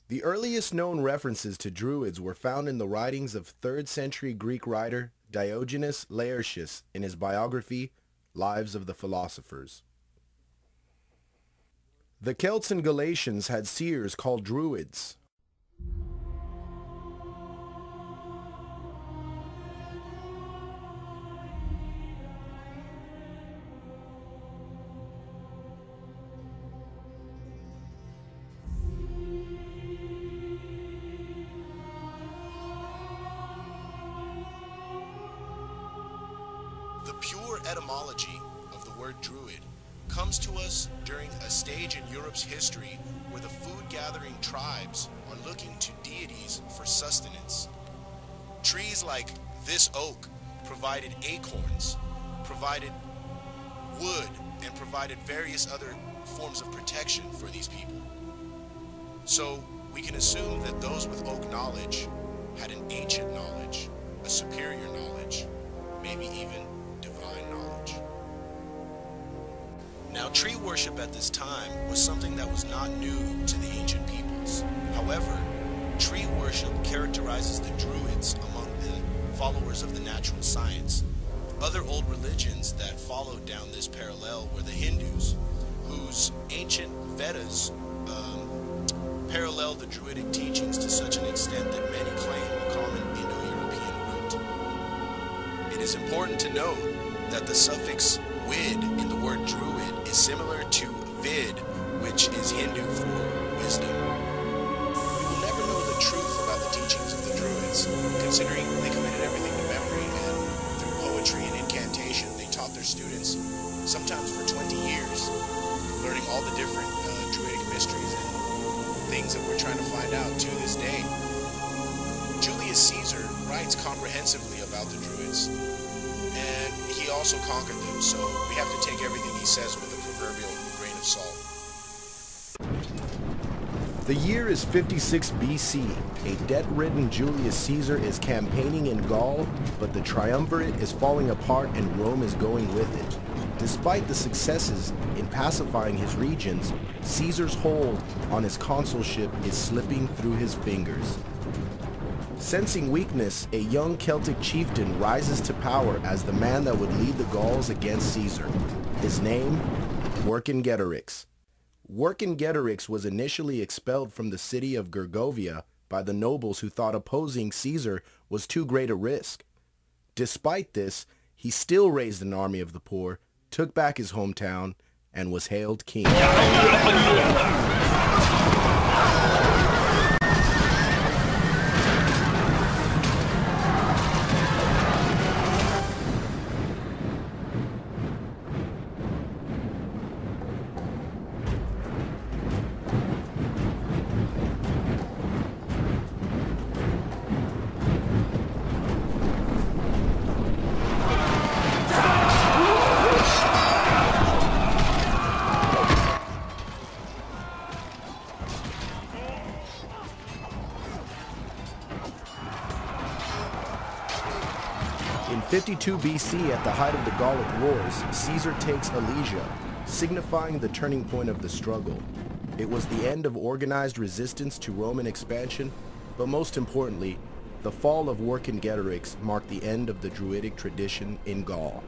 The earliest known references to Druids were found in the writings of 3rd century Greek writer Diogenes Laertius in his biography, Lives of the Philosophers. The Celts and Galatians had seers called Druids. The pure etymology of the word druid comes to us during a stage in Europe's history where the food-gathering tribes are looking to deities for sustenance. Trees like this oak provided acorns, provided wood, and provided various other forms of protection for these people. So we can assume that those with oak knowledge had an ancient knowledge, a superior knowledge, maybe even divine knowledge. Now, tree worship at this time was something that was not new to the ancient peoples. However, tree worship characterizes the Druids among the followers of the natural science. Other old religions that followed down this parallel were the Hindus, whose ancient Vedas parallel the Druidic teachings to such an extent that many claim a common Indo-European root. It is important to note that the suffix wid in the word druid is similar to vid, which is Hindu for wisdom. We will never know the truth about the teachings of the Druids, considering they committed everything to memory, and through poetry and incantation they taught their students, sometimes for 20 years, learning all the different Druidic mysteries and things that we're trying to find out to this day. Julius Caesar writes comprehensively about the Druids, and he also conquered them, so we have to take everything he says with a proverbial grain of salt. The year is 56 BC. A debt-ridden Julius Caesar is campaigning in Gaul, but the triumvirate is falling apart and Rome is going with it. Despite the successes in pacifying his regions, Caesar's hold on his consulship is slipping through his fingers. Sensing weakness, a young Celtic chieftain rises to power as the man that would lead the Gauls against Caesar. His name, Vercingetorix. Vercingetorix was initially expelled from the city of Gergovia by the nobles who thought opposing Caesar was too great a risk. Despite this, he still raised an army of the poor, took back his hometown, and was hailed king. In 52 BC, at the height of the Gallic Wars, Caesar takes Alesia, signifying the turning point of the struggle. It was the end of organized resistance to Roman expansion, but most importantly, the fall of Vercingetorix marked the end of the Druidic tradition in Gaul.